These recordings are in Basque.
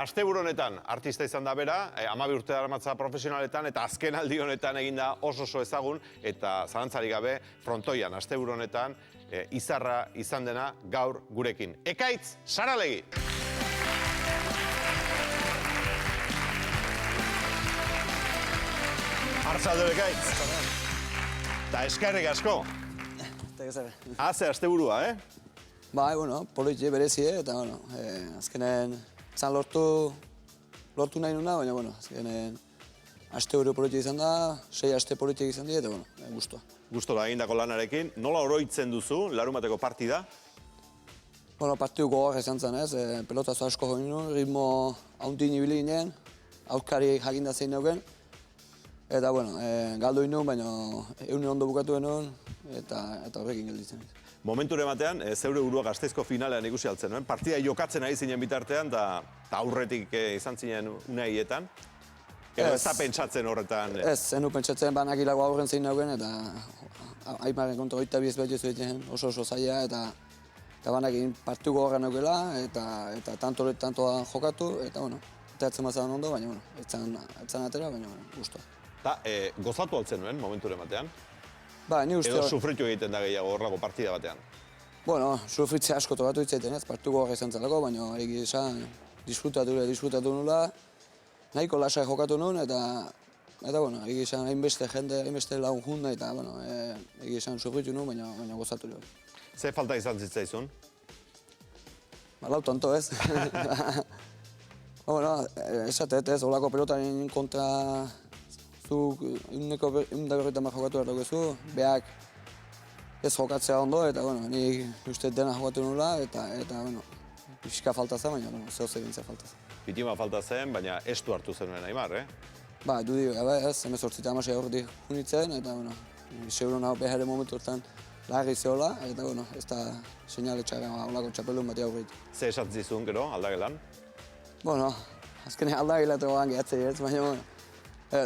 Asteburu honetan artista izan da bera, 12 urte daramatza profesionaletan eta azken aldi honetan eginda oso ezagun eta zalantzarik gabe frontoian asteburu honetan izarra izan dena gaur gurekin. Ekaitz Saralegi! Arratsalde Ekaitz! Eta eskerrik asko! Haze asteburua, Bai, politxe berezie eta, azkenen zan lortu nahi nuna, baina, azkenen asteburu politxe izan da, 6 aste politxe izan dira, eta, guztua. Gustora egindako lanarekin, nola oroitzen duzu larumateko partida? Partidu gogor izan zen, pelotazo asko joan nuen, ritmo hauntin ibili ginen, aurkari jakinda zein neuken, eta, galdu nuen, baina eunen ondo bukatu genuen, eta horrekin gelditzen. Momenture batean, zeure burua Gasteizko finalean ikusi altzen nuen, partida jokatzen ari zinen bitartean, eta aurretik izan zinen unaietan. Edo ez da pentsatzen horretan? Ez, zenu pentsatzen banakilago aurren zein nauken, eta Aimaren kontra 22 bat jezu egiten oso zaila, eta banakin partiduko horren naukela, eta tantoa jokatu, eta, teatzen mazan ondo, baina, etzan atera, baina, guztua. Eta, gozatu altzen nuen, momenture batean? Ba, ni uste... Edo sufritu egiten da gehiago horrako partida batean? Sufritze asko tokatu itzaiten ez, partiduko horre izan zelako, baina egi esan disfrutatu nula, nahiko lasai jokatu nuen, eta egi esan hainbeste jende, hainbeste lagun junda, eta egi esan sufritu nuen, baina gozatu nuen. Ze falta izan zitzaizun? Lau tonto ez. Esatet ez, holako pelotaren kontra zuk eundaberretan jokatu behar dugu, behak ez jokatzea ondo, eta nik uste dena jokatu nula, eta pixka falta zen, baina zehoz egintzea falta zen. Bitima falta zen, baina estu hartu zenuen Aimar, Ba, du ez, 18 horretik junitzen, eta seguro nago behar momentu hortan larri zehola, eta ez da seinale txarra olako txapelun bati aurrit. Ze esatzizun gero, aldagelan? Azkenean aldagelategoan gehatzei ez, baina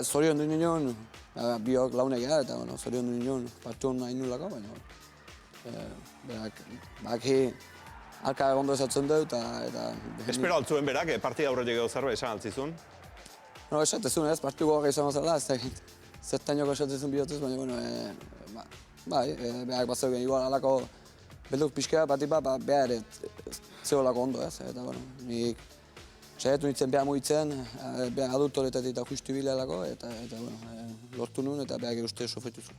zorion du ninion, biok launek gara, eta zorion du ninion partiun nahi nulako, baina berak alka ondo esatzen du, eta... Espero altzuen berak, partida aurretik edo zerbait esan altzizun? Esatezun ez, partidu gogorra izan mazala, zertainoko esatezun bihotez, baina, berak batzeugen igual alako belduk pixkea batipa, behar zeholako ondo ez, eta nik saiatu nintzen behar mugitzen, behar adultoretatik eta justu bilealako, eta lortu nuen eta behar uste sofritu zuen.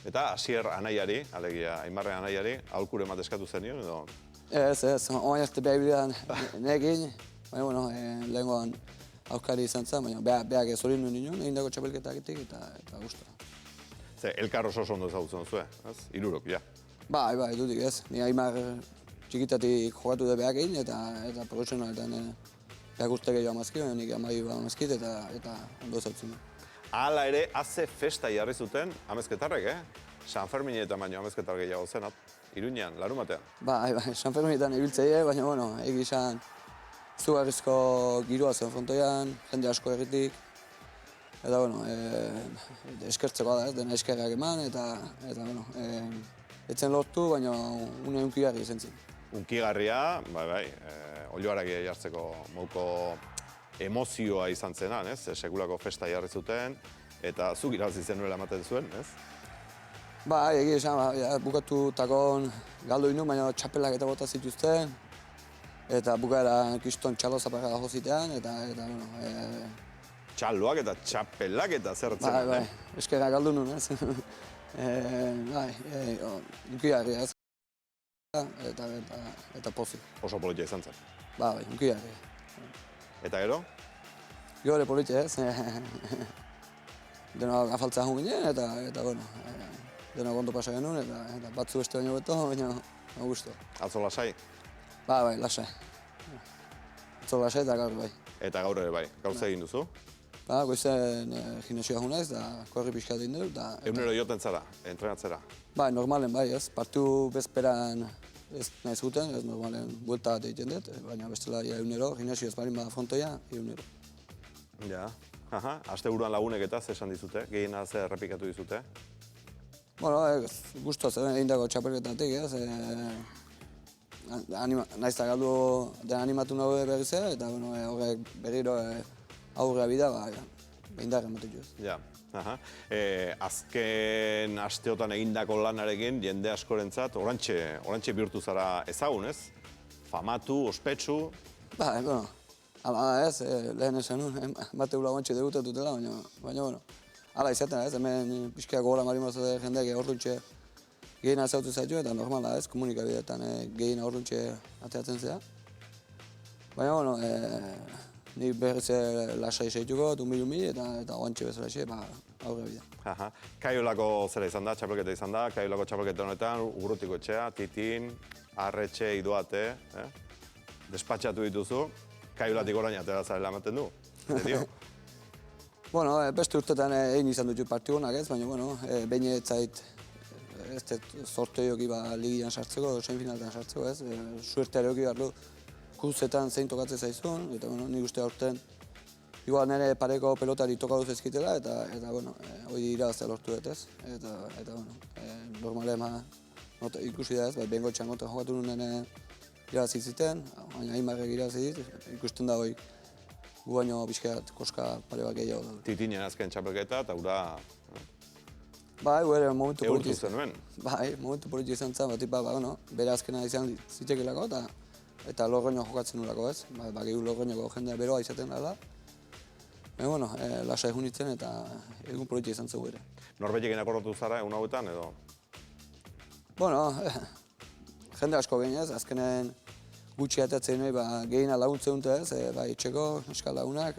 Eta Asier anaiari, alegia Aimarren anaiari, aholkure bat eskatu zen nion, edo? Ez, oain arte behar bidean nekin, baina, lehenkoan aurkari izan zen, baina behar zorin nuen nion, egin dago txapelketaketik eta guztua. Ze, elkar oso ondo ezagutzen zuen, ez? Hirurok, ja. Bai, dudik ez. Ni Aimar txikitatik jokatu da behar egin, eta profesionaletan behar guztek gehiago amazki, baina nik amazkit eta ondo ezautzen. Hala ere, haze festa jarri zuten amezketarrek, San Ferminetan baino amezketar gehiago zenat, Iruñean, larumatean. Bai, San Ferminetan ibiltzeie, baina, egi izan zugarrizko giroa zen frontoian, jende asko erritik, eta, eskertzeko da, dena eskerrak eman, eta, etzen lortu, baina une unkigarri izan zen. Unkigarria, olioaragia jartzeko moduko emozioa izan zenan, ez? Sekulako festa jarri zuten, eta zuk irabazi zenuela ematen zuen, ez? Bai, egi esan, bukatu takon galdu inu, baina txapelak eta bota zituzten, eta bukaera kiston txalo zaparra dago zitean, eta, Txaloak eta txapelak eta zertzen. Bai, eskerra galdu nuen, ez? Unkigarria, ez? Eta pozik. Oso politia izan zen. Bai, unkigarria. Eta gero? Gero politia, ez? Dena afaltzea hon ginen, eta dena ondo pasa genuen, eta batzu beste baino beto, baina gustu. Atzo lasai? Bai, lasai. Atzo lasai eta gaur bai. Eta gaur ere bai. Gaur egin duzu? Ba, goizen gimnasioa junez, eta korri pixka egin dut. Egunero joten zara, entrenatzera? Bai, normalen bai, ez. Partidu bezperan ez nahi zuten, ez normalen buelta bat egiten dut, baina bestela egunero, gimnasio ez barin bada frontoia, egunero. Ja, asteburuan lagunek eta esan dizute, gehiena ze errepikatu dizute? Bueno, guztua zen egin dago txapelketatik, ez. naiz eta galdu den animatu nago berriz ere, eta bueno, horrek berriro aurrea bida, behindarra ematen joz. Ja. Azken asteotan egindako lanarekin, jende askorentzat, orantxe bihurtu zara ezagun, ez? Famatu, ospetsu. Bueno, ala ez, lehen esan nuen, bate gula guantxe debutatutela, baina, bueno, ala izaten ez, hemen pixkeak gogola marimazate jendeak orduntxe gehien azautu zaitu, eta normala ez, komunikabideetan gehien orduntxe ateatzen zea. Baina, bueno, nik berriz lasai seituko, umil, eta guantxe bezala xe, aurre bidea. Kaiolako zera izan da, txapelketa izan da, Kaiolako txapelketa honetan, Urrutiko etxea, Titin, Arretxe, Idoate, despatxatu dituzu, Kaiolatik orain atera zarela ematen du, dio? Bueno, beste urtetan egin izan dut partigunak ez, baina, bueno, behin ez zait, ez sorteioki ligian sartzeko, semifinaletan sartzeko ez, suerteareoki behar du, kursetan zein tokatzen zaizun, eta, bueno, nik uste aurten, igual nire pareko pelotari toka duz ezkitela, eta bueno, hori irabaztea lortu dut ez, eta, bueno, normale ikusi da ez, bengo txangotan jokatu nuen irabazi ziten, baina Aimarrek irabazi dit, ikusten da hori gu baino bizkat koska pare bat gehiago da. Titinen azken txapelketa, eta ura... Bai, ere momentu eurtu zenuen. Bai, momentu politi izan zen, bueno, bere azkena izan zitekelako, eta Logroño jokatzen nulako ez, gehiago Logroñoko jendea beroa izaten dela. Baina, bueno, lasa egun nintzen eta egun politi izan zeu ere. Norbetekin akordatu zara egun hauetan, edo? Bueno, jende asko gehienez, azkenen gutxi atatzen nahi, gehiena laguntzen dute ez, etxeko, eskal lagunak,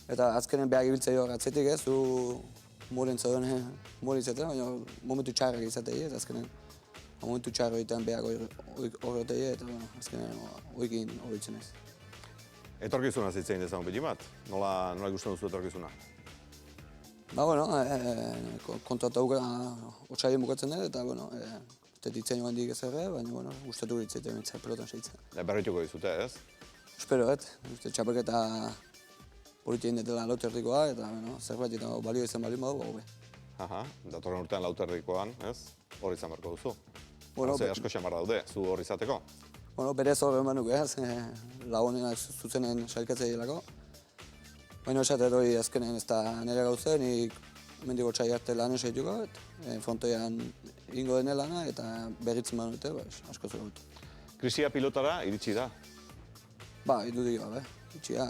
eta azkenen behar gibiltzea joak atzetik ez, du moren zauden mori izaten, baina momentu txarrak izatei ez, azkenen momentu txarro egiten behar horretei eta azkenen horrekin horretzen ez. Etorkizuna zitzein dezagun pili bat? Nola ikusten duzu etorkizuna? Bueno, kontratu otxaien bukatzen dut, eta, bueno, ditzen joan dik ezerre, baina, bueno, gustatu ditzaite mentzat pelotan seitzen. Berrituko dizute, ez? Espero, txapelketa politien detela lauterdikoa, eta, bueno, zerbait eta balio izan balin badu, hobe. Datorren urtean lauterdikoan, ez? Hor izan beharko duzu. Bueno, asko xamar daude, zu hor izateko? Bueno, berez hor eman nuke, lagunenak zuzenen sailkatzea hilako. Baina esatet hori azkenen ez da nire gauze, nik mendigo txai arte lan esaituko, frontoian ingo dene lana eta berritzen man dute, asko zera dut. Krisia pilotara iritsi da? Idudik gabe. Iritsi da,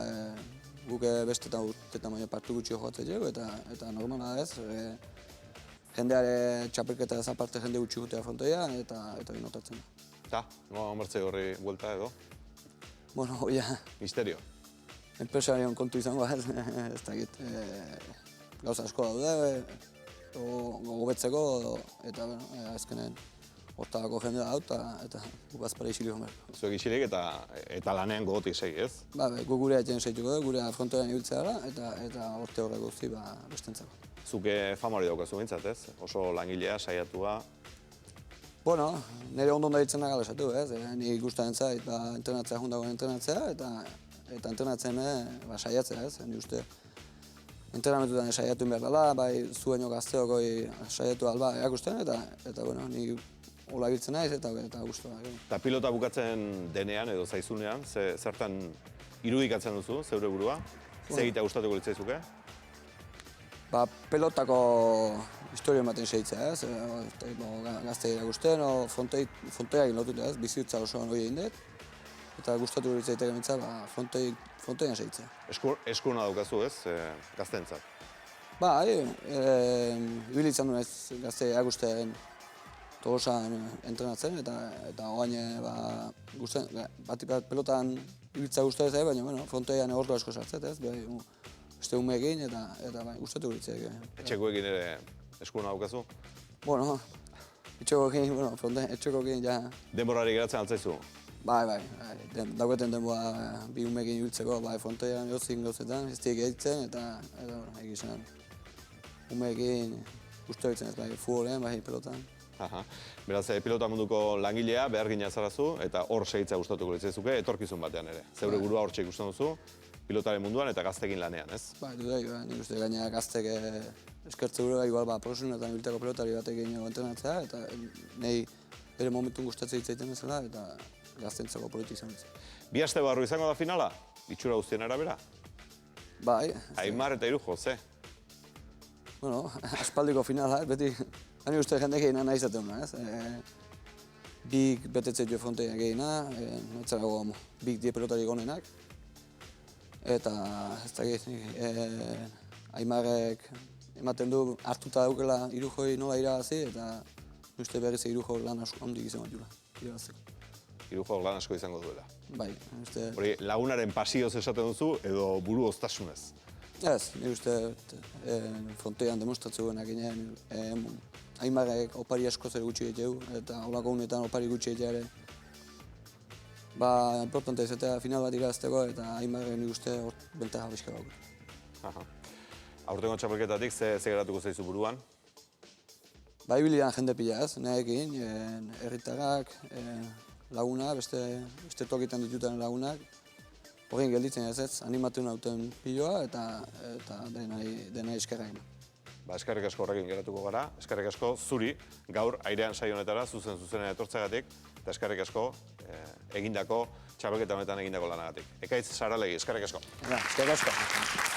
guk bestetan urtetan baina partu gutxi joatzen dugu eta normala ez. Jendeare txapelketa ez aparte jende gutxi gutea frontoian eta hori notatzen da. Eta, noa martze horri buelta edo? Bueno, oia. Misterio? Enpresarion kontu izango ez dakit. Gauza asko daude, gogobetzeko, eta azkenen hortako jende da eta gupazpara isilik honber. Zuek isilik eta lanean gogotik segi, ez? Gu gure haiten segituko dugu, gure frontoian ibiltzea gara, eta horte horrek guzti bestentzako. Zuke famori daukazu bintzat, ez? Oso langilea, saiatua. Bueno, nire ondon da ditzen nagala esatu, ez? Nik guztaren zait, entrenatzea jundagoen entrenatzea, eta entrenatzen saiatzea, ez? Ni uste entrenamentutan saiatu behar dela, bai zueno gazteoko saiatu alba erakusten, eta bueno, ni hola biltzen naiz eta guztua. Eta pilota bukatzen denean edo zaizunean, zertan irudikatzen duzu, zeure burua? Ze egitea gustatuko litzaizuke? Pelotako historio ematen segitzea, ez? Gazte erakusten, frontoiak lotuta, ez? Bizitza oso hori egin dut. Eta gustatu litzaitek emitza, frontoian segitzea. Eskuna daukazu, ez? Gazteentzat. Ibili izan duen ez gazte erakusten togosan entrenatzen, eta oain bat pelotan ibiltza guztu ez, baina frontoian ordu asko sartzet, ez? Beste umeekin eta gustatu litzaitek. Etxekoekin ere eskuna daukazu? Bueno, etxekoekin, ja... Denborari geratzen altzaizu? Bai. Dauketen denboa bi umeekin ibiltzeko, frontoian gauzik gauzetan, ez diek egitzen, eta egizan umeekin guztu egitzen ez, futbolean, pelotan. Beraz, pilota munduko langilea, behar gina zarazu, eta hor segitza gustatuko litzaizuke, etorkizun batean ere. Zeure burua hor ikusten duzu, pilotaren munduan eta gaztekin lanean, ez? Dudai, nik uste gaina gaztek eskertze gure, igual profesionaletan ibilteko pelotari batekin entrenatzea, eta nahi bere momentun gustatzen hitzaiten bezala, eta gaztentzako politik izan ez. 2 aste barru izango da finala? Itxura guztien arabera? Bai, Aimar eta Irujo, ze? bueno, aspaldiko finala, beti, hani uste jende gehiena nahi izaten ez? Bik betetzen jo frontoia gehiena, netzarago bik die pelotarik onenak. Eta ez dakit, Aimarrek ematen du hartuta daukela Irujoi nola irabazi, eta uste berriz Irujo lan asko handik izan dut irabazteko. Irujo lan asko izango duela. Bai, uste... Hori, lagunaren pasioz esaten duzu edo buru oztasunez? Ez, nire uste frontoian demonstratzeuen ginen, Aimarrek opari asko zer gutxi ditu, eta holako unetan opari gutxi ditu ere. Ba, importante izatea final bat irabazteko, eta Aimarrek nire uste bentaja bizka dauk. Aurtengo txapelketatik, ze geratuko zaizu buruan? Ba, ibilian jende pila ez, nahekin, herritarrak, lagunak, beste tokitan dituten lagunak. Horrein gelditzen ez, animatu nauten piloa eta dena eskerrak. Ba, eskerrik asko horrekin geratuko gara, eskerrik asko zuri gaur airean saio honetara zuzen etortzeagatik, eta eskerrik asko egindako txapelketa honetan egindako lanagatik. Ekaitz Saralegi, eskerrik asko. Eskerrik asko.